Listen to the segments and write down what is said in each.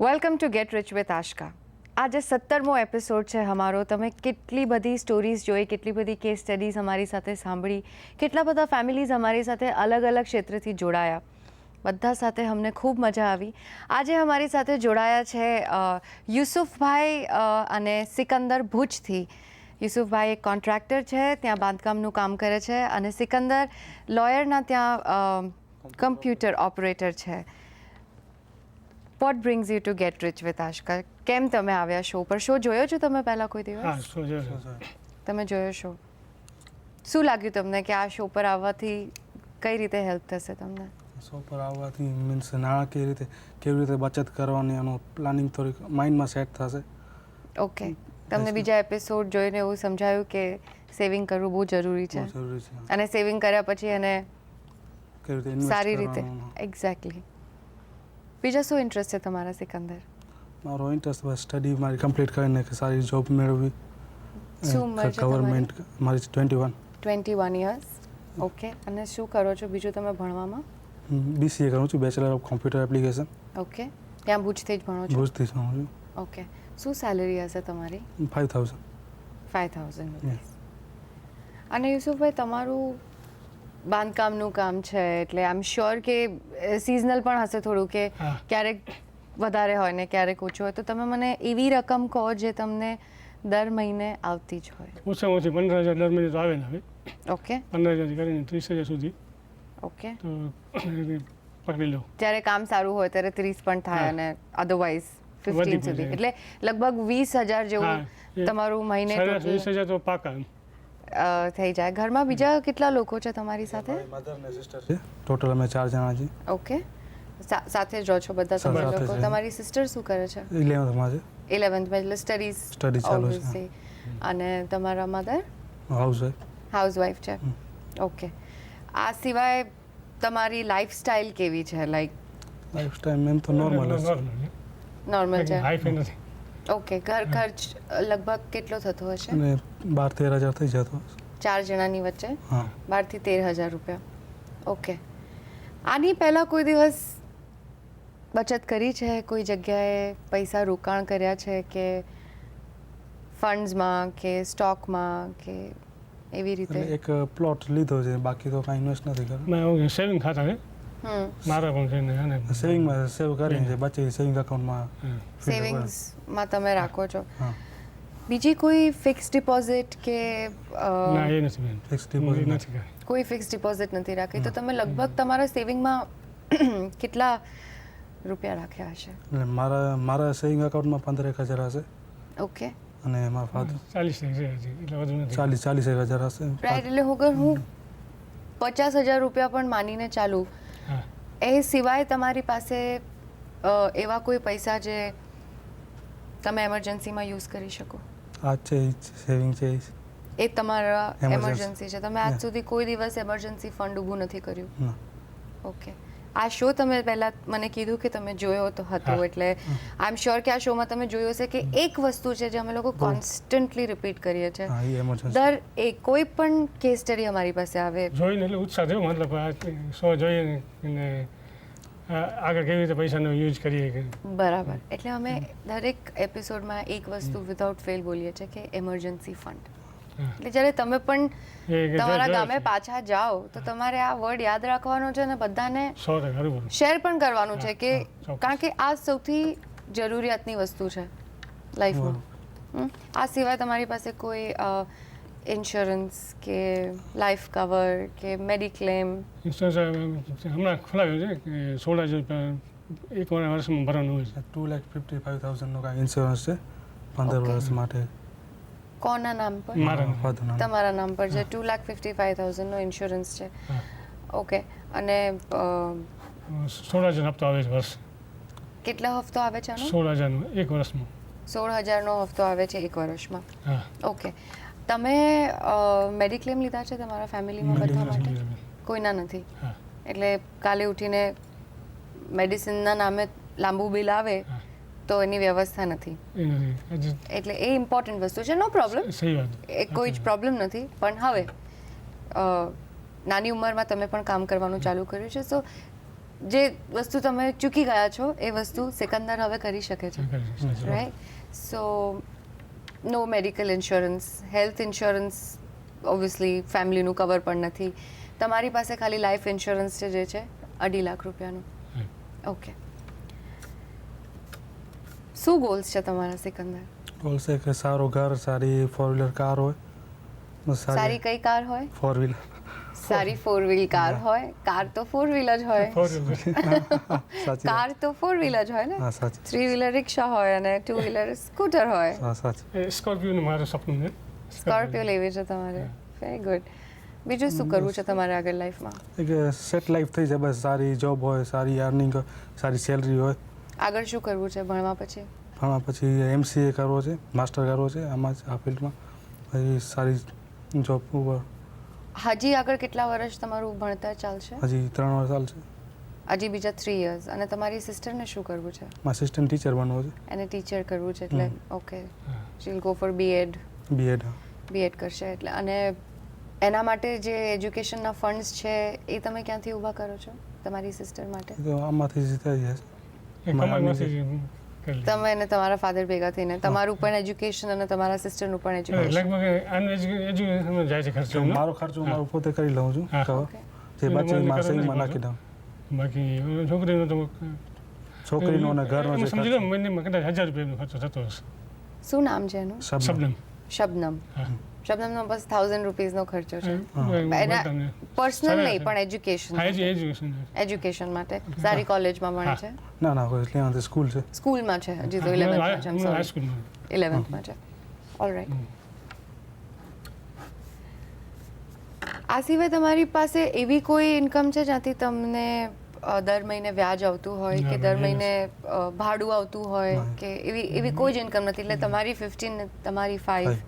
Welcome to gate rich with Aashka. આજે 17મો episode છે અમારો. તમે કેટલી બધી સ્ટોરીઝ જોઈ, કેટલી બધી કેસ સ્ટડીઝ અમારી સાથે સાંભળી, કેટલા બધા ફેમિલીઝ અમારી સાથે અલગ અલગ ક્ષેત્રથી જોડાયા. બધા સાથે અમને ખૂબ મજા આવી. આજે અમારી સાથે જોડાયા છે યુસુફભાઈ અને સિકંદર ભુજથી. યુસુફભાઈ એક કોન્ટ્રાક્ટર છે, ત્યાં બાંધકામનું કામ કરે છે, અને સિકંદર લોયરના ત્યાં કમ્પ્યુટર ઓપરેટર છે. What brings you to gate rich with Aashka? કેમ તમે આવ્યા શો પર? શો જોયો છો તમે પહેલાં કોઈ દિવસ? હા, શો જોયો. તમે જોયો શો? શું લાગ્યું તમને કે આ શો પર આવવાથી કઈ રીતે હેલ્પ થશે તમને? શો પર આવવાથી મીન્સ નાણાકીય રીતે કેવી રીતે બચત કરવાની એનું પ્લાનિંગ થોડીક માઇન્ડમાં સેટ થશે. ઓકે, તમને બીજા એપિસોડ જોઈને એવું સમજાયું કે સેવિંગ કરવું બહુ જરૂરી છે, જરૂરી છે, અને સેવિંગ કર્યા પછી એને કેવી રીતે ઇન્વેસ્ટ સારી રીતે. કરવાનું. એક્ઝેક્ટલી. બીજા શું ઇન્ટરેસ્ટ છે તમારા સિકંદર? મારો ઇન્ટરેસ્ટ બસ સ્ટડી મારી કમ્પ્લીટ કરીને કે સારી જોબ મેળવવી. શું ઉંમર છે ગવર્મેન્ટ મારી 21. 21 યર્સ. ઓકે, અને શું કરો છો બીજું તમે ભણવામાં? BCA કરું છું, bachelor of computer application. Okay, ત્યાં ભુજથી જ ભણો છો? ભુજથી જ ભણું છું. ઓકે, શું સેલરી હશે તમારી? 5000. 5000 રૂપીસ. અને યુસુફભાઈ, તમારું બાંધકામનું કામ છે એટલે આઈ એમ શ્યોર કે સિઝનલ પણ હશે થોડું, કે હા. ક્યારેક વધારે હોય ને ક્યારેક ઓછું હોય. તો તમે મને એવી રકમ કહો જે તમને દર મહિને આવતી જ હોય. ઓછામાં ઓછી 15,000 દર મહિને તો આવે ને. હવે ઓકે 15,000 કરીને 30,000 સુધી ઓકે. તો પકડી લો. જ્યારે કામ સારું હોય ત્યારે 30 પણ થાય, હા. અને અધરવાઇઝ વધી 15 પણ સુધી, જાય. એટલે લગભગ 20,000 જેવું હા, એ તમારું મહિને total, 20,000 તો પાકા. થઈ જાય. ઘરમાં બીજા કેટલા લોકો છે તમારી સાથે? મધર ને સિસ્ટર છે. ટોટલ અમે 4 જણા છીએ. ઓકે, સાથે જ રહો છો બધા તમે સાથે લોકો? છે. તમારી સિસ્ટર શું કરે છે? 11th માં છે. 11th માં, એટલે Study સ્ટડીઝ ચાલુ છે. ઓબ્વિયસલી. અને તમારા મધર હાઉસવાઈફ. હાઉસવાઈફ છે? ઓકે. આ સિવાય તમારી લાઈફસ્ટાઈલ કેવી છે? લાઈક લાઈફસ્ટાઈલ એમ તો નોર્મલ જ છે. નોર્મલ છે? હાઈ નથી. ઓકે. ઘર ખર્ચ લગભગ કેટલો થતો હશે? અને 12-13 હજાર થઈ જતો. 4 જણાની વચ્ચે હા. 12,000 થી 13,000 રૂપિયા. ઓકે. આની પહેલાં કોઈ દિવસ બચત કરી છે? કોઈ જગ્યાએ પૈસા રોકાણ કર્યા છે, કે ફંડ્સમાં કે સ્ટોકમાં કે એવી રીતે? એટલે એક પ્લોટ લીધો છે, બાકી તો કાંઈ ઇન્વેસ્ટ નથી કર્યું. મેં સેવિંગ ખાતા છે મારા પણ છે ને. અને સેવિંગમાં સેવ કરીને છે, બચી સેવિંગ એકાઉન્ટમાં. સેવિંગ્સમાં તમે રાખો છો? હા. બીજી કોઈ ફિક્સ ડિપોઝિટ કે ના, એ નથી બેન. ફિક્સ એ ડિપોઝિટ નથી કરી. કોઈ ફિક્સ ડિપોઝિટ નથી રાખી? તો તમે લગભગ તમારા સેવિંગમાં કેટલા રૂપિયા રાખ્યા હશે? એટલે મારા સેવિંગ એકાઉન્ટમાં 15,000 હશે, ઓકે. અને મારા ફાધર 40 છે હજી, એટલે વધુ નથી. 40,000 હશે. રાઈટ. એટલે હું 50,000 રૂપિયા પણ માનીને ચાલું, હા. એ સિવાય તમારી પાસે એવા કોઈ પૈસા જે તમે એમરજન્સીમાં યુઝ કરી શકો? આ છે સેવિંગ છે. એ તમારા Emergency. એમરજન્સી છે. તમે આજ Yeah. સુધી કોઈ દિવસ એમરજન્સી ફંડ ઊભું નથી કર્યું? ના. ઓકે. આ શો તમે પહેલાં મને કીધું કે તમે જોયો તો હતો, હા. એટલે આઈ એમ શ્યોર કે આ શોમાં તમે જોયું હશે કે એક વસ્તુ છે જે અમે લોકો કોન્સ્ટન્ટલી રિપીટ કરીએ છીએ. હા, એ એમરજન્સી. દર કોઈ પણ કેસ સ્ટડી અમારી પાસે આવે, જોઈને એટલે ઉત્સાહ થયો, મતલબ આ શો જોઈએ ને આગળ કેવી રીતે પૈસાનો યુઝ કરીએ કે. બરાબર. એટલે અમે દરેક એપિસોડમાં એક વસ્તુ વિધાઉટ ફેલ બોલીએ છીએ કે એમરજન્સી ફંડ. હા. એટલે જ્યારે તમે પણ એ કે તમારા જોઈ ગામે છે. પાછા જાઓ તો તમારે આ વર્ડ યાદ રાખવાનો છે, અને બધાને 100% ખરું. શેર પણ કરવાનું છે, કે હા, ચોક્કસ. કારણ કે આ સૌથી જરૂરિયાતની વસ્તુ છે લાઈફમાં. આ સિવાય તમારી પાસે કોઈ ઇન્સ્યોરન્સ કે લાઈફ કવર કે મેડિક્લેમ? ઇન્સ્યોરન્સ હમણાં ખોલાવ્યો છે કે 16,000 એક વર્ષમાં ભરવાનું હોય છે. 2,55,000 નો કાંઈ ઇન્સ્યોરન્સ છે 15 Okay. વર્ષ માટે. કોના નામ પર? મારા નામ. ફાધર નામ. તમારા નામ પર છે. 2,55,000 નો ઇન્સ્યોરન્સ છે. હા. ઓકે. અને 16,000 હપ્તો આવે છે વર્ષ. કેટલા હફતો આવે છે આનો? 16,000 એક વર્ષમાં. 16,000 નો હફતો આવે છે એક વર્ષમાં. હા. ઓકે. તમે મેડિક્લેમ લીધા છે તમારા ફેમિલીમાં બધા માટે? કોઈના નથી? હા. એટલે કાલે ઉઠીને મેડિસિનના નામે લાંબુ બિલ આવે હા. તો એની વ્યવસ્થા નથી, એ નથી હજી. એટલે એ ઇમ્પોર્ટન્ટ વસ્તુ છે. નો પ્રોબ્લેમ, સહી વાત. એ કોઈ જ પ્રોબ્લેમ નથી. પણ હવે નાની ઉંમરમાં તમે પણ કામ કરવાનું ચાલુ કર્યું છે, સો જે વસ્તુ તમે ચૂકી ગયા છો એ વસ્તુ સિકંદર હવે કરી શકે છે, right? So no medical insurance, health insurance obviously ફેમિલીનું કવર પણ નથી. તમારી પાસે ખાલી લાઈફ ઇન્સ્યોરન્સ છે જે છે 2.5 લાખ રૂપિયાનું. ઓકે, શું ગોલ્સ છે તમારા સિકંદર? બોલશે કે સારો ઘર, સારી 4 વ્હીલર કાર હોય, બસ સારી કઈ કાર હોય? 4 વ્હીલર. સારી 4 વ્હીલ કાર હોય. કાર તો 4 વ્હીલ જ હોય. સાચી કાર તો 4 વ્હીલ જ હોય ને. હા સાચી 3 વ્હીલર રિક્ષા હોય અને 2 વ્હીલર સ્કૂટર હોય. હા સાચી. સ્કોર્પિયોનું મારું સપનું છે. સ્કોર્પિયો લેવી છે તમારે. Very good. બીજું શું કરવું છે તમારે આગળ લાઈફમાં? એક સેટ લાઈફ થઈ જાય, બસ સારી જોબ હોય, સારી અર્નિંગ હોય, સારી સેલરી હોય. આગળ શું કરવું છે ભણવા પછી? ભણવા પછી MCA કરવો છે, માસ્ટર કરવો છે આમાં જ, આ ફિલ્ડમાં. પછી સારી જોબ ઉપર. હજી આગળ કેટલા વર્ષ તમારું ભણતર ચાલશે? હજી 3 વર્ષ ચાલશે. હજી બીજા 3 years. અને તમારી સિસ્ટરને શું કરવું છે? મારા સિસ્ટમ ટીચર બનવો છે. એને ટીચર કરવું છે એટલે okay, she will go for B.Ed. B.Ed કરશે એટલે. અને એના માટે જે એજ્યુકેશનના ફંડ્સ છે એ તમે ક્યાંથી ઊભા કરો છો તમારી સિસ્ટર માટે? તો આમાંથી જ થઈ જશે. તમે અને તમારા ફાધર ભેગા થઈને તમારું પણ એજ્યુકેશન અને તમારા સિસ્ટરનું પણ એજ્યુકેશન. લગભગ આનું એજ્યુકેશન જાય છે ખર્ચો. મારો ખર્ચો મારો પોતે કરી લઉં છું. હા. cover. Okay. જે બચે એ મારા સહીમાં નાખી દઉં. બાકી છોકરીનો તો છોકરીનો અને ઘરનો જે સમજી લો મહિનામાં કદાચ 1000 રૂપિયાનો ખર્ચો થતો હશે. શું નામ છે એનું? શબનમ. શબનમ. હા. શબનમનો બસ 1000 રૂપીઝનો ખર્ચો છે. એના પર્સનલ નહીં પણ એજ્યુકેશન. એજ્યુકેશન એજ્યુકેશન માટે સારી કોલેજમાં ભણે છે? ના કોઈ એટલે સ્કૂલ છે. સ્કૂલમાં છે હજી તો 11th માં છે. હાઈસ્કૂલમાં 11th માં છે. ઓલરાઈટ. આ સિવાય તમારી પાસે એવી કોઈ ઇન્કમ છે જ્યાંથી તમને દર મહિને વ્યાજ આવતું હોય કે દર મહિને ભાડું આવતું હોય કે એવી કોઈ જ ઇન્કમ નથી? એટલે તમારી 15 ને તમારી 5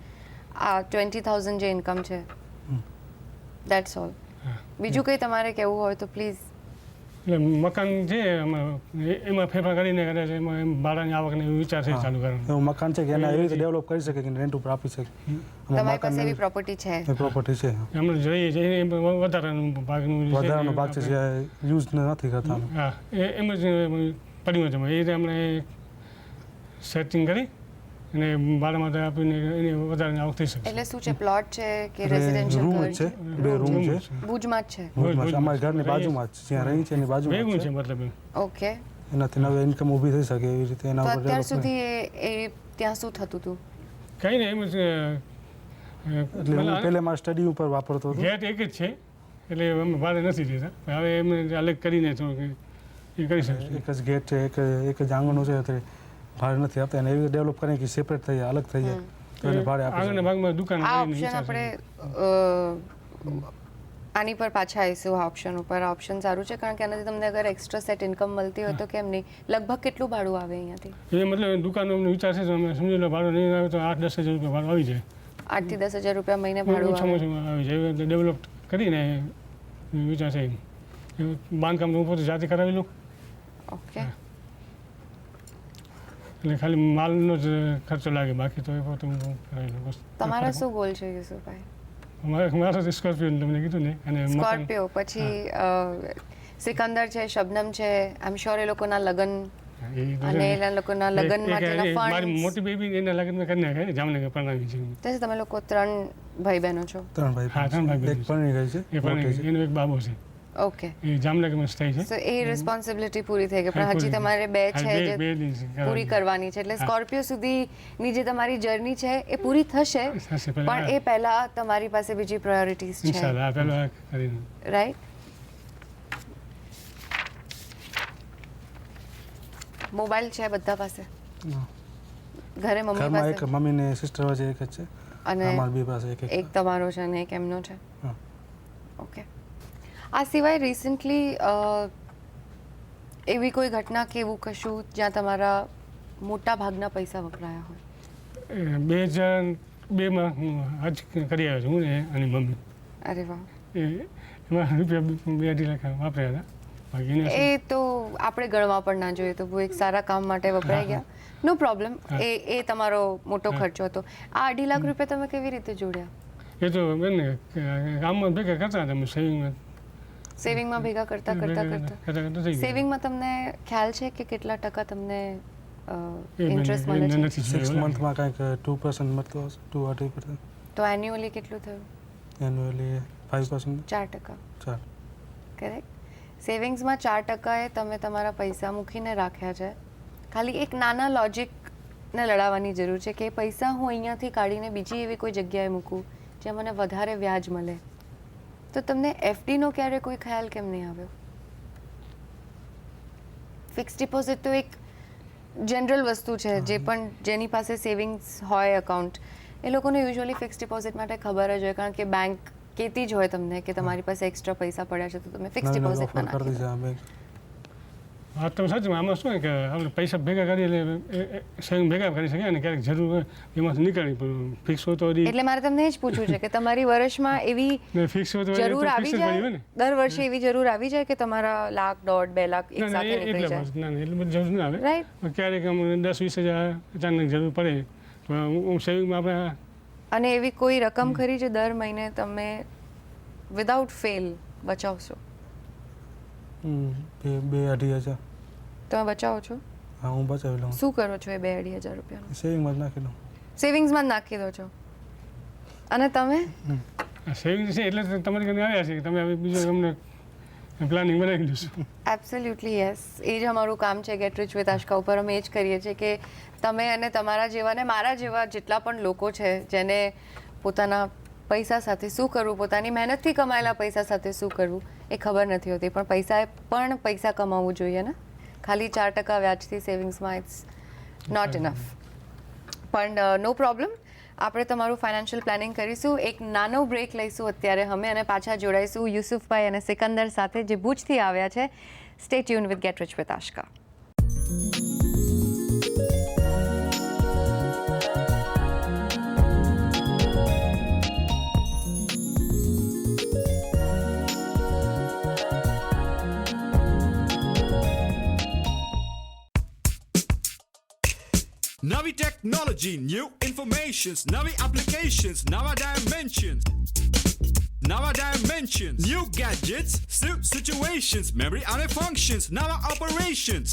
આ 20,000 જે ઇન્કમ છે, દેટ્સ ઓલ. બીજું કંઈ તમારે કહેવું હોય તો પ્લીઝ. એટલે મકાન છે એમાં ફેરફાર કરીને કદાચ એમાં ભાડાની આવકને એવું વિચાર છે ચાલુ કરવાનો. એવું મકાન છે કે એને એવી રીતે ડેવલપ કરી શકે કે રેન્ટ ઉપર આપી શકે. તમારી પાસે એવી પ્રોપર્ટી છે? પ્રોપર્ટી છે. એમને જોઈએ છે વધારાનું ભાગનું વધારાનો ભાગ છે જે યુઝ નથી કરતા. હા, એમ જ પડ્યું છે. એ રીતે આપણે સેટિંગ કરી અને ભાડામાં આપીને એની વધારાની આવક થઈ શકે. એટલે શું છે, પ્લોટ છે કે રેસિડેન્શિયલ રૂમ ઘર છે, 2 રૂમ છે. ભુજમાં જ છે? ભુજમાં છે. અમારા ઘરની બાજુમાં જ જ્યાં રહી છે એની બાજુમાં ભેગું જ છે છે. મતલબ ઓકે. એનાથી નવી ઇન્કમ ઊભી થઈ શકે એવી રીતે એના તો ઉપર અત્યાર development. સુધી એ ત્યાં શું થતું હતું? કંઈ નહીં, એમ જ એટલે હું પહેલે મારા સ્ટડી ઉપર વાપરતો હતો. ગેટ એક જ છે એટલે અમે ભાડે નથી દેતા. પણ હવે એમને અલગ કરીને થોડુંક એ કરી શકીએ. એક જ ગેટ છે, એક જ આંગણું છે, એટલે ભાડે નથી આપતા. અને એવી ડેવલપ કરીને કે સેપરેટ થઈ જાય, અલગ થઈ જાય તો એને ભાડે આપી આગળના ભાગમાં દુકાન આ કરીને ઓપ્શન વિચાર છે. આપણે આની પર પાછા આવીશું. આ ઓપ્શન ઉપર. આ ઓપ્શન સારું છે કારણ કે આનાથી તમને અગર એક્સ્ટ્રા સેટ ઇન્કમ મળતી હોય તો કેમ નહીં? લગભગ કેટલું ભાડું આવે અહીંયાથી? એ મતલબ દુકાનનો અમને વિચાર છે તો અમે સમજી લો ભાડું નહીં આવે તો 8-10 હજાર રૂપિયા ભાડું આવી જાય. 8 થી 10 હજાર રૂપિયા મહિને ભાડું ઓછામાં આવે. ઓછું આવી જાય. એટલે ડેવલપ કરીને વિચાર છે. બાંધકામ તો હું પોતે જાતે કરાવી લઉં. ઓકે. એટલે ખાલી માલનો જ ખર્ચો લાગે, બાકી તો એ પોતે હું કરાવી લઉં બસ. તમારા શું ગોલ છે યુસુફભાઈ? મારો તો સ્કોર્પિયો તમને કીધું ને. અને મકાન. સ્કોર્પિયો પછી સિકંદર છે, શબનમ છે. આઈ એમ શ્યોર એ લોકોના લગ્ન અને એના લોકોના લગ્ન માટેના મારી ફંડ. મોટી બેબી એના લગ્ન મેં કરી નાખ્યા જામનગર પરણાવી છે. તો તમે લોકો 3 ભાઈ બહેનો છો? 3 ભાઈ. હા, 3 ભાઈ એક પરણી ગઈ છે, એ મોટી છે. પણ એનો એક બાબો છે. ઓકે. એ જામનગરમાં સ્થાયી છે. સો એ રિસ્પોન્સિબિલિટી પૂરી થઈ ગઈ, હા, પણ હજી પૂરી. તમારે 2 છે હા, જે બે દિન છે પૂરી કરવાની છે. એટલે સ્કોર્પિયો સુધીની જે તમારી જર્ની છે એ પૂરી થશે, થશે પહેલા. પણ એ પહેલા તમારી પાસે બીજી પ્રાયોરિટીઝ છે, ઇન્શાલ્લાહ આ પહેલા કરીને. રાઈટ? મોબાઈલ છે બધા પાસે? હા. ઘરે મમ્મી ઘરમાં એક પાસે મમ્મી ને સિસ્ટર વચ્ચે એક જ છે. અને અમારા બે પાસે એક એક તમારો છે અને એક એમનો છે? હા. ઓકે. આ સિવાય રિસન્ટલી એવી કોઈ ઘટના કે એવું કશું જ્યાં તમારા મોટા ભાગના પૈસા વપરાયા હોય? 2002માં હું હજ કરી આવ્યો છું, હું ને અને મમ્મી. અરે વાહ. એમાં રૂપિયા 2-2.5 લાખ વાપર્યા હતા. બાકી એના એ તો આપણે ગણવા પણ ના જોઈએ તો બહુ એક સારા કામ માટે વપરાઈ ગયા. નો પ્રોબ્લેમ. એ તમારો મોટો ખર્ચો હતો. આ 2.5 લાખ રૂપિયા તમે કેવી રીતે જોડ્યા? એ તો બેન કામમાં ભેગા કરતા હતા અમે સેવિંગમાં. સેવિંગમાં ભેગા કરતા કરતા કરતાં થઈ ગયા. સેવિંગમાં તમને ખ્યાલ છે કે કેટલા ટકા તમને એ મને- ઇન્ટરેસ્ટ એ મળે છે નથી 6 જોયું. મંથમાં કાંઈક 2% મળતો હશે, 2-2.5%. તો એન્યુઅલી કેટલું થયું? એન્યુઅલી 5%. 4%. 4. કરેક્ટ. સેવિંગ્સમાં 4%એ તમે તમારા પૈસા મૂકીને રાખ્યા છે. ખાલી એક નાના લોજિકને લડાવવાની જરૂર છે કે એ પૈસા હું અહીંયાથી કાઢીને બીજી એવી કોઈ જગ્યાએ મૂકું જ્યાં મને વધારે વ્યાજ મળે. તો તમને એફડીનો ક્યારે કોઈ ખ્યાલ કેમ નહીં આવ્યો? ફિક્સ ડિપોઝિટ તો એક જનરલ વસ્તુ છે. જે પણ જેની પાસે સેવિંગ્સ હોય એકાઉન્ટ એ લોકોને યુઝ્યુઅલી ફિક્સ ડિપોઝિટ માટે ખબર જ હોય, કારણ કે બેંક કહેતી જ હોય તમને કે તમારી પાસે એક્સ્ટ્રા પૈસા પડ્યા છે તો તમે ફિક્સ નવી નવી ડિપોઝિટમાં ઓફર કરતી નાખી દો. છે આ બેંક. હા તમે સાચું, આમાં શું કે આપણે પૈસા ભેગા કરીએ એટલે સેવિંગ ભેગા કરી શકીએ અને ક્યારેક જરૂર હોય એમાંથી નીકળી, પણ ફિક્સ હોય તો હજી એટલે મારે તમને એ જ પૂછવું છે કે તમારી વર્ષમાં એવી ફિક્સ હોય તો જરૂર fix આવી જ ભર્યું હોય જાય, ને. દર વર્ષે એવી જરૂર આવી જાય કે તમારા 1,00,000, 1.5, 2 લાખ એક ના, ના, સાથે એટલે નીકળી જાય? બસ, ના, ના, એટલી બધી જરૂર ના આવે. રાઈટ. પણ ક્યારેક આમ 10-20 હજાર અચાનક જરૂર પડે તો હું સેવિંગમાં આપણે અને એવી કોઈ રકમ ખરી જે દર મહિને તમે વિધાઉટ ફેલ બચાવશો? 2-2.5 હજાર. તમે બચાવો છો? હા, હું બચાવી લઉં. શું કરો છો એ 2-2.5 હજાર રૂપિયાનું? સેવિંગમાં જ નાખી લઉં. સેવિંગ્સમાં જ નાખી દો છો. અને તમે? સેવિંગ છે એટલે તો તમારી ઘરે આવ્યા છે કે તમે હવે બીજું અમને પ્લાનિંગ બનાવી દઈશું. Absolutely yes. એ જ અમારું કામ છે ગેટ રિચ વિથ આશકા ઉપર. અમે એ જ કરીએ છીએ કે તમે અને તમારા જેવા ને મારા જેવા જેટલા પણ લોકો છે જેને પોતાના પૈસા સાથે શું કરવું, પોતાની મહેનતથી કમાયેલા પૈસા સાથે શું કરવું એ ખબર નથી હોતી. પણ પૈસાએ પણ પૈસા કમાવવું જોઈએ ને. ખાલી 4% વ્યાજથી સેવિંગ્સમાં ઇટ્સ નોટ ઇનફ. પણ નો પ્રોબ્લેમ, આપણે તમારું ફાઇનાન્શિયલ પ્લાનિંગ કરીશું. એક નાનો બ્રેક લઈશું અત્યારે અમે અને પાછા જોડાઈશું યુસુફભાઈ અને સિકંદર સાથે જે ભુજથી આવ્યા છે. Stay tune with Get rich with Aashka. Navi technology, new informations, Navi applications, Nava dimensions. Nava dimensions, new gadgets, situations, memory and functions, Nava operations.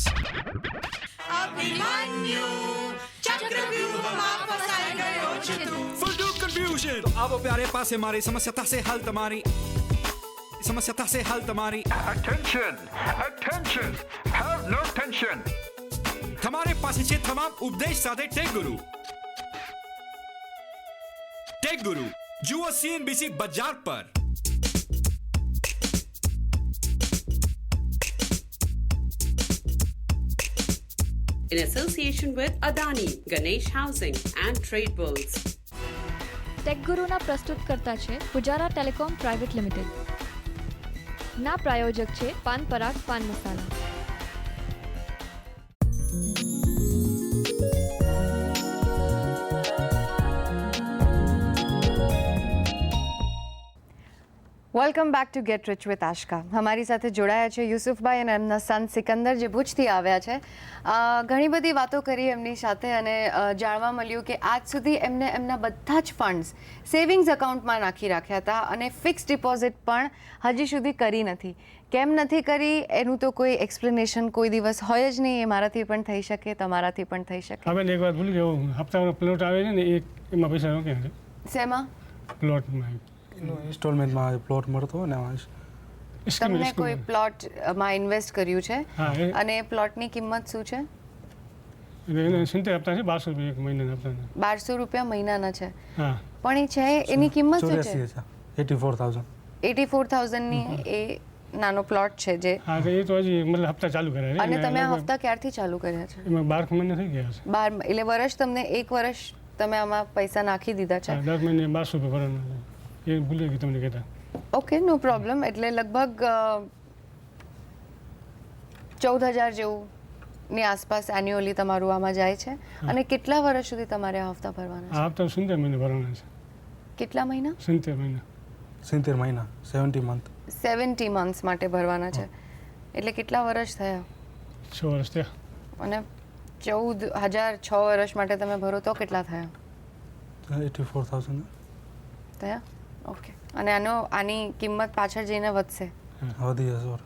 Abhimanyu ચક્રવ્યૂહમાં ફસાઈ ગયો છે તું. Full do confusion. तो आवो प्यारे पास हमारी समस्या से हल तुम्हारी समस्या से हल तुम्हारी Attention! Attention! Have no tension! તમારે પાસે છે તમામ ઉપદેશ સાથે ટેક ગુરુ. ટેક ગુરુ જુઓ CNBC બજાર પર. in association with Adani, Ganesh Housing and Trade Bulls. Tech ગુરુના પ્રસ્તુતકર્તા છે પુજારા ટેલિકોમ પ્રાઇવેટ લિમિટેડ. ના પ્રાયોજક છે Pan Parag pan masala. Welcome back to gate rich with Aashka. અમારી સાથે જોડાયા છે યુસુફભાઈ અને એમના સન સિકંદર જે ભુજથી આવ્યા છે. ઘણી બધી વાતો કરી એમની સાથે અને જાણવા મળ્યું કે આજ સુધી એમને એમના બધા જ ફંડ્સ સેવિંગ્સ એકાઉન્ટમાં નાખી રાખ્યા હતા અને ફિક્સ ડિપોઝિટ પણ હજી સુધી કરી નથી. કેમ નથી કરી એનું તો કોઈ એક્સપ્લેનેશન કોઈ દિવસ હોય જ નહીં. એ મારાથી પણ થઈ શકે, તમારાથી પણ થઈ શકે. હવે એક વાત ભૂલી ગયો, હપ્તાનો પ્લોટ આવે છે ને એમાં પૈસા રોક્યા છે શેમાં? પ્લોટમાં. ઇન્સ્ટોલમેન્ટમાં પ્લોટ મળતો હોય ને એમાં તમને કોઈ પ્લોટમાં ઇન્વેસ્ટ કર્યું છે હા, અને એ પ્લોટની કિંમત શું છે? એને 70 હપ્તા છે, 1200 રૂપિયા એક મહિનાના હપ્તાના. 1200 રૂપિયા મહિનાના છે. હા, પણ એ છે એની કિંમત શું છે? 84,000. 84,000ની એ નાનો પ્લોટ છે જે. હા, તો એ તો હજી મતલબ હપ્તા ચાલુ કર્યા છે. અને તમે આ હપ્તા ક્યારથી ચાલુ કર્યા છે? એમાં 12 મહિના થઈ ગયા છે. 12 એટલે વર્ષ તમને એક વર્ષ તમે આમાં પૈસા નાખી દીધા છે. હા, દર મહિને 1200 રૂપિયા ભરવાના છે. એ ભૂલી ગઈ તમને કહેતા. ઓકે, નો પ્રોબ્લેમ. એટલે લગભગ 14,000 જેવું ની આસપાસ એન્યુઅલી તમારું આમાં જાય છે. અને કેટલા વર્ષ સુધી તમારે આ હપ્તા ભરવાના આ હપ્તા 70 મહિને ભરવાના છે. છે? કેટલા મહિના? 70 મહિના. 70 મહિના, 70 મંથ. 70 મંથ્સ માટે ભરવાના છે. એટલે કેટલા વર્ષ થયા? 6 વર્ષ થયા. અને 14,000 6 વર્ષ માટે તમે ભરો તો કેટલા થયા? 84,000. થયા. ઓકે. અને આની કિંમત પાછળ જઈને વધશે? વધી જશે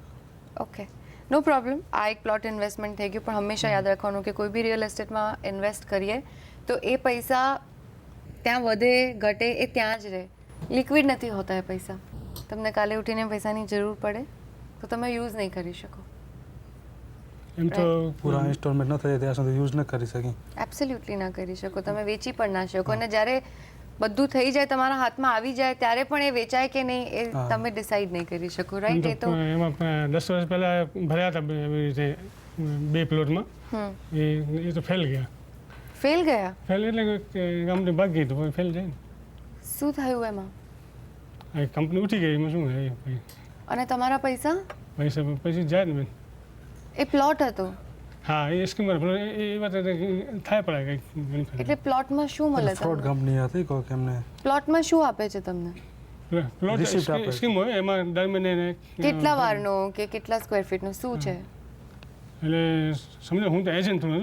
ઓકે નો પ્રોબ્લેમ. આ એક પ્લોટ ઇન્વેસ્ટમેન્ટ થઈ ગયું, પણ હંમેશા યાદ રાખવાનું કે કોઈ બી રિયલ એસ્ટેટમાં ઇન્વેસ્ટ કરીએ તો એ પૈસા ત્યાં વધે ઘટે એ ત્યાં જ રહે, લિક્વિડ નથી હોતા એ પૈસા. તમને કાલે ઉઠીને પૈસાની જરૂર પડે તો તમે યુઝ નહીં કરી શકો. એમ તો પૂરા ઇન્સ્ટોલમેન્ટ ન થાય ત્યાં સુધી યુઝ ન કરી શકી. એબ્સોલ્યુટલી ના કરી શકો, તમે વેચી પણ ના શકો. અને જ્યારે બધું થઈ જાય તમારા હાથમાં આવી જાય ત્યારે પણ એ વેચાય કે નહીં એ તમે ડિસાઈડ નહીં કરી શકો. એમ રાઈટ? એ તો તો એમાં 10 વર્ષ પહેલાં ભર્યા હતા એવી રીતે 2 પ્લોટમાં. એ તો ફેલ ગયા. ફેલ ગયા? ફેલ એટલે કે કંપની ભાગી તો ફેલ જાય ને. શું થયું એમાં? આ કંપની ઉઠી ગઈ, એમાં શું થાય પછી અને તમારા પૈસા? પૈસા પછી જાય ને બેન. એ પ્લોટ હતો હા, એ સ્કીમર એ વાત થાય પડે કંઈક ઘણી ફેર. એટલે પ્લોટમાં શું મળે ફ્રોડ તમને? કંપની હતી કોઈક એમને પ્લોટમાં શું આપે છે તમને? પ્લોટ receipt આપે. સ્કીમ હોય એમાં દર મહિને કેટલા વારનો કે કેટલા સ્ક્વેર ફીટનો શું છે? એટલે સમજો હું તો એજન્ટ છું,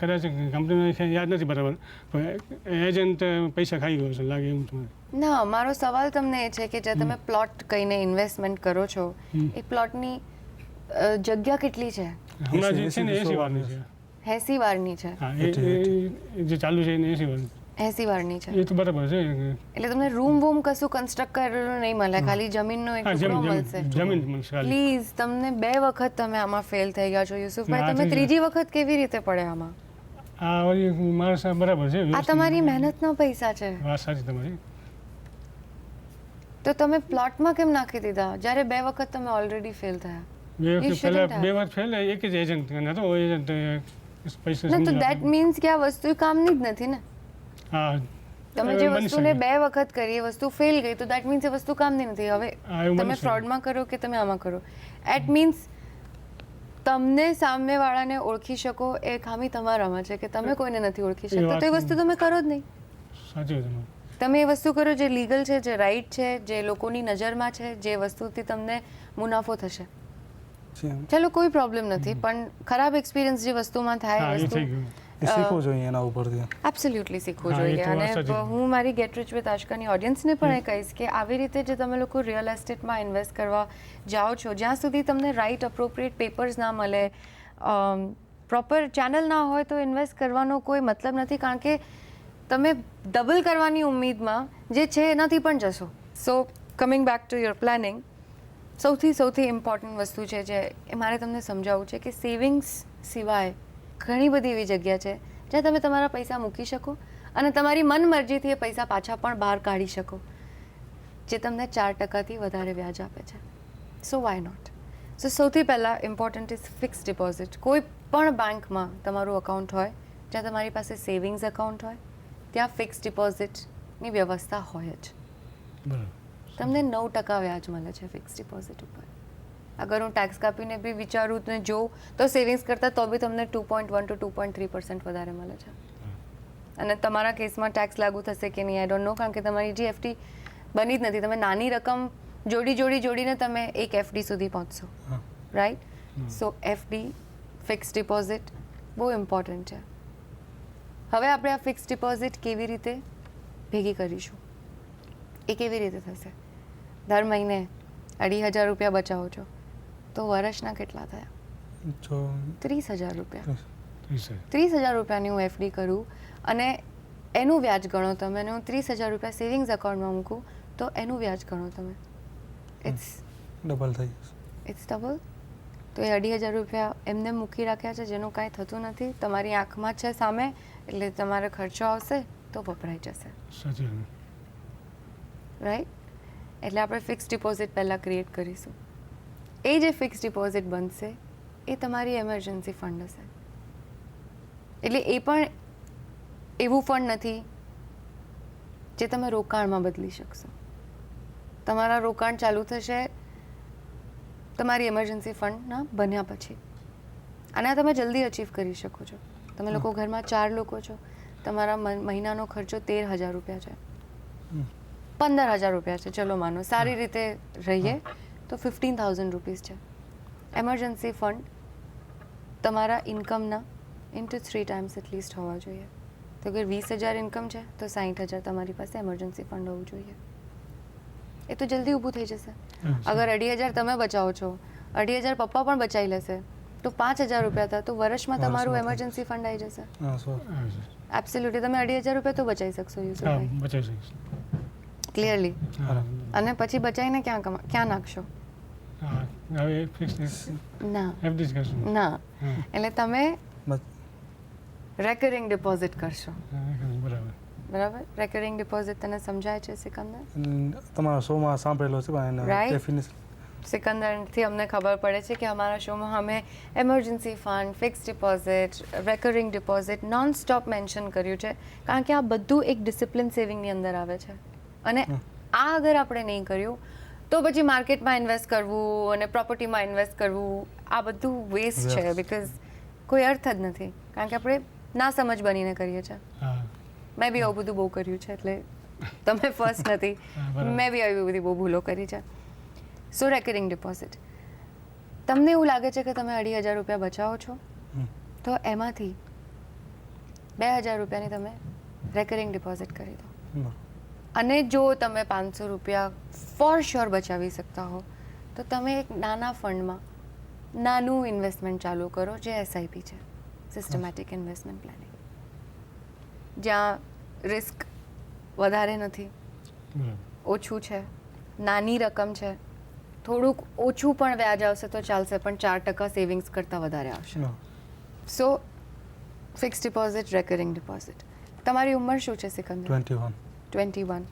કદાચ કંપનીને યાદ નથી બરાબર, પણ એજન્ટ પૈસા ખાઈ ગયો છે લાગે એવું તમારે. ના, મારો સવાલ તમને એ છે કે જે તમે પ્લોટ કહીને ઇન્વેસ્ટમેન્ટ કરો છો એ પ્લોટની જગ્યા કેટલી છે? હમણાં જે છે ને 80 વારની છે. 80 વારની છે? હા, એ જે ચાલુ છે એને 80 વારની. 80 વારની છે એ તો બરાબર છે. એટલે તમને રૂમ વૂમ કશું કન્સ્ટ્રક્ટ કરેલું નહીં મળે, ખાલી જમીનનો એક હા, ટુકડો મળશે. જમીન મળશે ખાલી. પ્લીઝ, તમને 2 વખત તમે આમાં ફેલ થઈ ગયા છો યુસુફભાઈ, ના, તમે આ ત્રીજી વખત કેવી રીતે પડે આમાં? આ વળી માણસ બરાબર છે. આ તમારી મહેનતના પૈસા છે, વાત સાચી તમારી. તો તમે પ્લોટમાં કેમ નાખી દીધા જ્યારે 2 વખત તમે ઓલરેડી ફેલ થયા? બે You વખત shouldn't પહેલા have. 2 વાર ફેલ એક જ એજન્ટ નતો, એજન્ટ પૈસા ના, તો સમજી દેટ મીન્સ કે આ વસ્તુ કામની જ નથી ને. હા, તમે જે બની વસ્તુને શકે. 2 વખત કરી એ વસ્તુ ફેલ ગઈ તો દેટ મીન્સ એ વસ્તુ કામની નથી. હવે હા, એવું તમે બની શકે. ફ્રોડમાં કરો કે તમે આમાં કરો, એટ મીન્સ તમને સામેવાળાને ઓળખી શકો એ ખામી તમારામાં છે કે તમે કોઈને નથી ઓળખી શકતા, વાત તો એ વસ્તુ તમે કરો જ નહીં. સાચી વાત તમારી. તમે એ વસ્તુ કરો જે લીગલ છે, જે રાઈટ છે, જે લોકોની નજરમાં છે, જે વસ્તુથી તમને મુનાફો થશે. ચલો કોઈ પ્રોબ્લેમ નથી, પણ ખરાબ એક્સપિરિયન્સ જે વસ્તુમાં થાય હા, એ વસ્તુ થઈ ગયું. એ શીખવું જોઈએ એના ઉપરથી. એબ્સોલ્યુટલી શીખવું હા, એ જોઈએ. તો વાત અને સાચી. હું મારી ગેટ રિચ વિથ આશકાની ઓડિયન્સને પણ એ કહીશ કે આવી રીતે જે તમે લોકો રિયલ એસ્ટેટમાં ઇન્વેસ્ટ કરવા જાઓ છો, જ્યાં સુધી તમને રાઈટ અપ્રોપ્રિએટ પેપર્સ ના મળે, પ્રોપર ચેનલ ના હોય, તો ઇન્વેસ્ટ કરવાનો કોઈ મતલબ નથી, કારણ કે તમે ડબલ કરવાની ઉમ્મીદમાં જે છે એનાથી પણ જશો. So coming back to your planning, સૌથી ઇમ્પોર્ટન્ટ વસ્તુ છે જે એ મારે તમને સમજાવવું છે કે સેવિંગ્સ સિવાય ઘણી બધી એવી જગ્યા છે જ્યાં તમે તમારા પૈસા મૂકી શકો અને તમારી મનમરજીથી એ પૈસા પાછા પણ બહાર કાઢી શકો, જે તમને 4%થી વધારે વ્યાજ આપે છે. સો વાય નોટ? સો સૌથી પહેલાં ઇમ્પોર્ટન્ટ ઇઝ ફિક્સ ડિપોઝિટ. કોઈ પણ બેંકમાં તમારું અકાઉન્ટ હોય, જ્યાં તમારી પાસે સેવિંગ્સ અકાઉન્ટ હોય, ત્યાં ફિક્સ ડિપોઝિટની વ્યવસ્થા હોય જ. બરાબર. તમને 9% વ્યાજ મળે છે ફિક્સ ડિપોઝિટ ઉપર. અગર હું ટેક્સ કાપીને બી વિચારું ને જોઉં તો સેવિંગ્સ કરતાં તો બી તમને 2.1 to 2.3% વધારે મળે છે. અને તમારા કેસમાં ટેક્સ લાગુ થશે કે નહીં આઈ ડોન્ટ નો, કારણ કે તમારી જે એફડી બની જ નથી. તમે નાની રકમ જોડીને તમે એક એફડી સુધી પહોંચશો, રાઈટ? સો એફડી, ફિક્સ ડિપોઝિટ બહુ ઇમ્પોર્ટન્ટ છે. હવે આપણે આ ફિક્સ ડિપોઝિટ કેવી રીતે ભેગી કરીશું, એ કેવી રીતે થશે? દર મહિને 2,500 રૂપિયા બચાવો છો તો વર્ષના કેટલા થયા? 30,000 રૂપિયા. 30,000 રૂપિયાની હું એફડી કરું અને એનું વ્યાજ ગણો તમે, અને હું 30,000 રૂપિયા સેવિંગ્સ અકાઉન્ટમાં મૂકું તો એનું વ્યાજ ગણો તમે. ઇટ્સ ડબલ થઈ જશે. It's double. તો એ 2,500 રૂપિયા એમને મૂકી રાખ્યા છે જેનું કાંઈ થતું નથી, તમારી આંખમાં છે સામે, એટલે તમારે ખર્ચો આવશે તો વપરાઈ જશે, સાચી વાત. રાઈટ? એટલે આપણે ફિક્સ ડિપોઝિટ પહેલાં ક્રિએટ કરીશું. એ જે ફિક્સ ડિપોઝિટ બનશે એ તમારી એમરજન્સી ફંડ હશે. એટલે એ પણ એવું ફંડ નથી જે તમે રોકાણમાં બદલી શકશો. તમારા રોકાણ ચાલુ થશે તમારી એમરજન્સી ફંડના બન્યા પછી, અને આ તમે જલ્દી અચીવ કરી શકો છો. તમે લોકો ઘરમાં 4 લોકો છો, તમારા મહિનાનો ખર્ચો 13,000 રૂપિયા છે, 15,000 રૂપિયા છે, ચલો માનો સારી રીતે રહીએ તો 15,000 રૂપીસ છે. એમરજન્સી ફંડ તમારા ઇન્કમના ઇન્ટુ 3 ટાઈમ્સ એટલીસ્ટ હોવા જોઈએ. તો અગર 20,000 ઇન્કમ છે તો 60,000 તમારી પાસે એમરજન્સી ફંડ હોવું જોઈએ. એ તો જલ્દી ઊભું થઈ જશે. હા, અગર 2,500 તમે બચાવો છો, 2,500 પપ્પા પણ બચાવી લેશે, તો 5,000 રૂપિયા થાય, તો વર્ષમાં તમારું વર્ષમાં. એમરજન્સી ફંડ આવી જશે. હા સો હા, સર. એબ્સોલ્યુટલી તમે 2,500 રૂપિયા તો બચાવી શકશો હા, યુસુફભાઈ, બચાવી શકીશ. ક્લિયરલી. હા, અને પછી બચાવીને ક્યાં નાખશો? હા, હવે ફિક્સ ના એફડી જ કરશું. ના, હા, એટલે તમે બસ રેકરિંગ ડિપોઝિટ કરશો, હા, બરાબર. બરાબર? રેકરિંગ ડિપોઝિટ તને સમજાય છે સિકંદર? તમારા શોમાં સાંભળેલો છે પણ એના Right. ડેફિનેશન સિકંદરથી અમને ખબર પડે છે કે અમારા શોમાં અમે emergency fund, fixed deposit, recurring deposit non stop mention કર્યું છે, કારણ કે આ બધું એક ડિસિપ્લિન સેવિંગની અંદર આવે છે. અને આ અગર આપણે નહીં કર્યું તો પછી માર્કેટમાં ઇન્વેસ્ટ કરવું અને પ્રોપર્ટીમાં ઇન્વેસ્ટ કરવું આ બધું વેસ્ટ છે, Waste. બિકોઝ કોઈ અર્થ જ નથી, કારણ કે આપણે ના સમજ બનીને કરીએ છીએ. હા, મેં બી આવું બધું બહુ કર્યું છે, એટલે તમે ફર્સ્ટ નથી. હા, બરાબર. મેં બી આવી બધી બહુ ભૂલો કરી છે. સો રેકરિંગ ડિપોઝિટ, તમને એવું લાગે છે કે તમે 2,500 રૂપિયા બચાવો છો, તો એમાંથી 2,000 રૂપિયાની તમે રેકરિંગ ડિપોઝિટ કરી દો. અને જો તમે 500 રૂપિયા ફોર શ્યોર બચાવી શકતા હો તો તમે એક નાના ફંડમાં નાનું ઇન્વેસ્ટમેન્ટ ચાલુ કરો, જે SIP છે, સિસ્ટમેટિક ઇન્વેસ્ટમેન્ટ પ્લાનિંગ, જ્યાં રિસ્ક વધારે નથી, બરાબર. ઓછું છે, નાની રકમ છે, થોડુંક ઓછું પણ વ્યાજ આવશે તો ચાલશે, પણ 4% સેવિંગ્સ કરતાં વધારે આવશે. સો ફિક્સ ડિપોઝિટ, રેકરિંગ ડિપોઝિટ. તમારી ઉંમર શું છે સિકંદર? 21 21.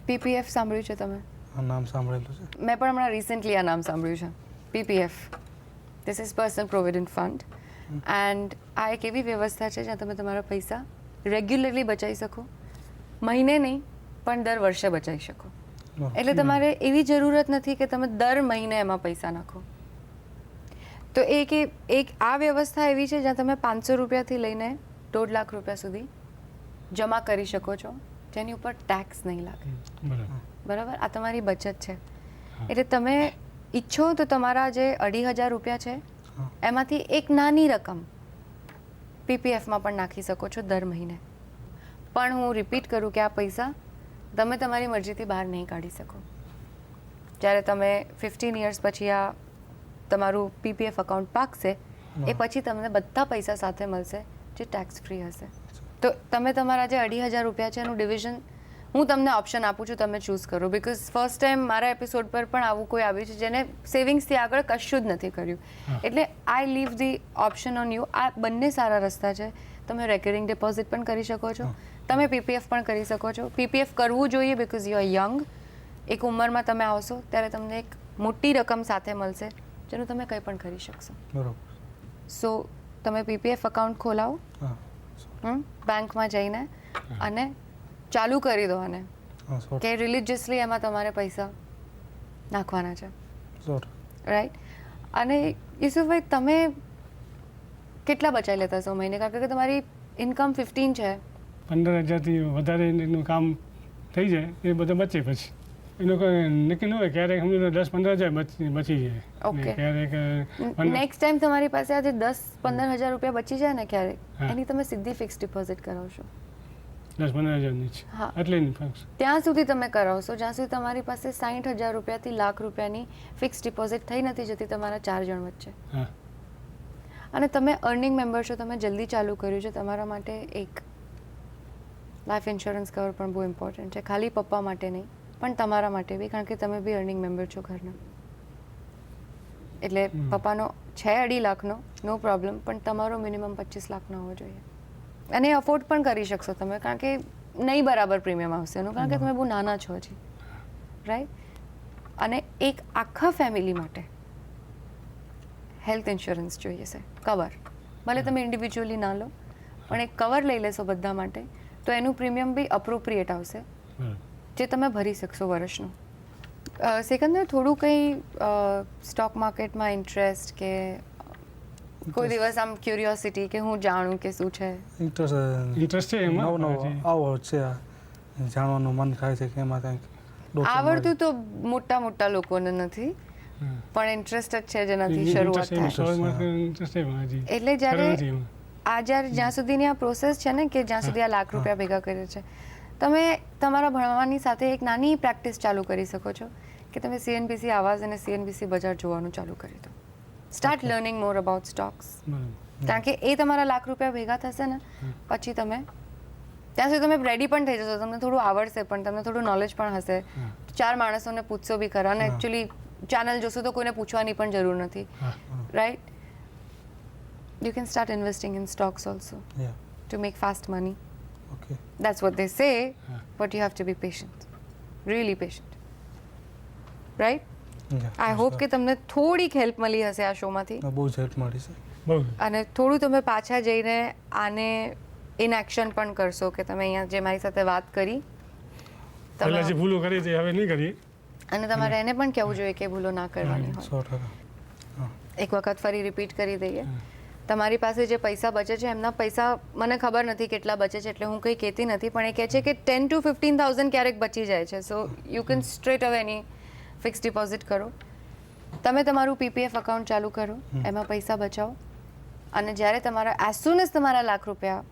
PPF સાંભળ્યું છે તમે? આ નામ સાંભળેલું છે. મેં પણ હમણાં રિસેન્ટલી આ નામ સાંભળ્યું છે, PPF. This is personal provident fund. And આ એક એવી વ્યવસ્થા છે જ્યાં તમે તમારા પૈસા રેગ્યુલરલી બચાવી શકો, મહિને નહીં પણ દર વર્ષે બચાવી શકો. એટલે તમારે એવી જરૂરત નથી કે તમે દર મહિને એમાં પૈસા નાખો. તો એક આ વ્યવસ્થા એવી છે જ્યાં તમે 500 રૂપિયાથી લઈને 1.5 લાખ રૂપિયા સુધી જમા કરી શકો છો, જેની ઉપર ટેક્સ નહીં લાગે. બરાબર. બરાબર? આ તમારી બચત છે. એટલે તમે ઈચ્છો તો તમારા જે 2,500 રૂપિયા છે એમાંથી એક નાની રકમ PPFમાં પણ નાખી શકો છો દર મહિને. પણ હું રિપીટ કરું કે આ પૈસા તમે તમારી મરજીથી બહાર નહીં કાઢી શકો. જ્યારે તમે 15 યર્સ પછી આ તમારું PPF અકાઉન્ટ પાકશે એ પછી તમને બધા પૈસા સાથે મળશે જે ટેક્સ ફ્રી હશે. તો તમે તમારા જે 2,500 રૂપિયા છે એનું ડિવિઝન હું તમને ઓપ્શન આપું છું, તમે ચૂઝ કરો. બિકોઝ ફર્સ્ટ ટાઈમ મારા એપિસોડ પર પણ આવું કોઈ આવ્યું છે જેને સેવિંગ્સથી આગળ કશું જ નથી કર્યું. એટલે I leave the option on you. આ બંને સારા રસ્તા છે. તમે રેકરિંગ ડિપોઝિટ પણ કરી શકો છો, તમે PPF પણ કરી શકો છો. PPF કરવું જોઈએ બિકોઝ યુ આર યંગ. એક ઉંમરમાં તમે આવશો ત્યારે તમને એક મોટી રકમ સાથે મળશે જેનું તમે કંઈ પણ કરી શકશો. બરોબર. સો તમે PPF અકાઉન્ટ ખોલાવો હા બેંકમાં જઈને અને ચાલુ કરી દો આને હા સો કે રિલિજિયસલી એમાં તમારે પૈસા નાખવાના છે, સો રાઈટ? અને યુસુફભાઈ તમે કેટલા બચાવી લેતા છો મહિને? કારણ કે તમારી ઇન્કમ 15 છે. 15,000થી વધારે એનું કામ થઈ જાય એ બધું બચે પછી એનું કોઈ નક્કી ન હોય. ક્યારેક સમજો 10-15,000 બચી જાય. Okay. ને ક્યારેક નેક્સ્ટ ટાઈમ તમારી પાસે આજે 10-15,000 રૂપિયા બચી જાય ને ક્યારેક, હા. એની તમે સીધી ફિક્સ ડિપોઝિટ કરાવશો. 10-15,000 છે હા. એટલે નહીં ફક્ત. ત્યાં સુધી તમે કરાવશો જ્યાં સુધી તમારી પાસે 60,000 રૂપિયાથી લાખ રૂપિયાની ફિક્સ ડિપોઝિટ થઈ નથી જતી તમારા 4 જણ વચ્ચે. હા, અને તમે અર્નિંગ મેમ્બર છો, તમે જલ્દી ચાલુ કર્યું છે, તમારા માટે એક લાઈફ ઇન્સ્યોરન્સ કવર પણ બહુ ઇમ્પોર્ટન્ટ છે. ખાલી પપ્પા માટે નહીં પણ તમારા માટે બી, કારણ કે તમે બી અર્નિંગ મેમ્બર છો ઘરના. એટલે પપ્પાનો છે 2.5 લાખનો, નો પ્રોબ્લેમ, પણ તમારો મિનિમમ 25 લાખનો હોવો જોઈએ. અને એ અફોર્ડ પણ કરી શકશો તમે, કારણ કે નહીં બરાબર પ્રીમિયમ આવશે એનું, કારણ કે તમે બહુ નાના છો હજી, રાઈટ? અને એક આખા ફેમિલી માટે હેલ્થ ઇન્સ્યોરન્સ જોઈએ છે, કવર. ભલે તમે ઇન્ડિવિજ્યુઅલી ના લો પણ એક કવર લઈ લેશો બધા માટે તો એનું પ્રીમિયમ બી અપ્રોપ્રિએટ આવશે બરાબર. જે તમે ભરી શકશો વર્ષનું. સિકંદર, થોડું કંઈ સ્ટોક માર્કેટમાં ઇન્ટરેસ્ટ કે કોઈ દિવસ આમ ક્યુરિયોસિટી કે હું જાણું કે શું છે? ઇન્ટરેસ્ટ છે એમાં. નવો આવો છે આ જાણવાનું મન થાય છે કે એમાં કંઈક ડોક્ટર આવડતું તો મોટા લોકોને નથી, હા. પણ ઇન્ટરેસ્ટ જ છે જેનાથી શરૂઆત થાય. ઇન્ટરેસ્ટ છે એમાં હજી. એટલે જ્યારે ખરું નથી એમાં. જ્યાં સુધીની આ પ્રોસેસ છે ને કે જ્યાં સુધી આ લાખ રૂપિયા ભેગા કરે છે, તમે તમારા ભણવાની સાથે એક નાની પ્રેક્ટિસ ચાલુ કરી શકો છો કે તમે CNBC આવાઝ અને CNBC બજાર જોવાનું ચાલુ કરી દો. Start learning more about stocks. બરાબર. કારણ કે એ તમારા લાખ રૂપિયા ભેગા થશે ને પછી તમે ત્યાં સુધી તમે રેડી પણ થઈ જશો, તમને થોડું આવડશે પણ તમને થોડું નોલેજ પણ હશે. 4 માણસોને પૂછશો બી ખરા અને એકચ્યુઅલી ચેનલ જોશો તો કોઈને પૂછવાની પણ જરૂર નથી, right? You can start investing in stocks also Yeah. to make fast money. Okay. That's what they say, but you have to be patient, really patient, right? Yeah. I hope કે તમને થોડીક હેલ્પ મળી હશે આ શોમાંથી બહુ જ help મળી છે. બહુ અને થોડું તમે પાછા જઈને આને ઇન એક્શન પણ કરશો કે તમે અહીંયા જે મારી સાથે વાત કરી પહેલાં જે તમે ભૂલો કરી તે હવે નહીં કરીએ. અને તમારે એને પણ કહેવું જોઈએ કે ભૂલો ના કરવાની હોય. 100%. એક વખત ફરી રિપીટ કરી દઈએ. તમારી પાસે જે પૈસા બચે છે એમના પૈસા મને ખબર નથી કેટલા બચે છે એટલે હું કંઈ કહેતી નથી, પણ એ કહે છે કે 10,000 to 15,000 ક્યારેક બચી જાય છે. સો યુ કેન સ્ટ્રેટ અવે એની ફિક્સ ડિપોઝિટ કરો, તમે તમારું PPF અકાઉન્ટ ચાલુ કરો, એમાં પૈસા બચાવો અને જ્યારે તમારા એઝ સૂન એઝ તમારા લાખ રૂપિયા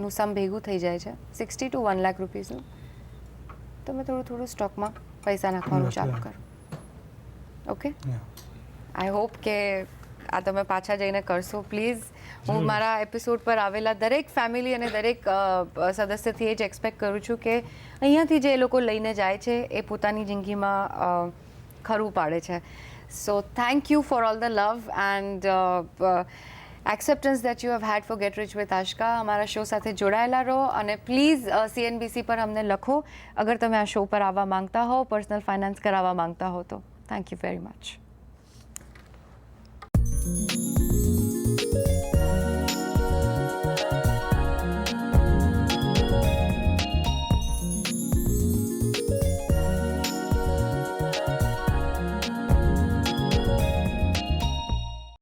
નું સમ ભેગું થઈ જાય છે 60 to 1 લાખ રૂપીસનું, તમે થોડું થોડું સ્ટોકમાં પૈસા નાખવાનું ચાલુ કરો. Okay, Yeah. આઈ હોપ કે આ તમે પાછા જઈને કરશો. પ્લીઝ હું મારા એપિસોડ પર આવેલા દરેક ફેમિલી અને દરેક સદસ્યથી એ જ એક્સપેક્ટ કરું છું કે અહીંયાથી જે એ લોકો લઈને જાય છે એ પોતાની જિંદગીમાં ખરું પાડે છે. So thank you for all the love and acceptance that you have had for Get rich with Aashka. અમારા શો સાથે જોડાયેલા રહો અને પ્લીઝ CNBC પર અમને લખો અગર તમે આ શો પર આવવા માંગતા હો, પર્સનલ ફાઇનાન્સ કરાવવા માંગતા હો તો. Thank you very much.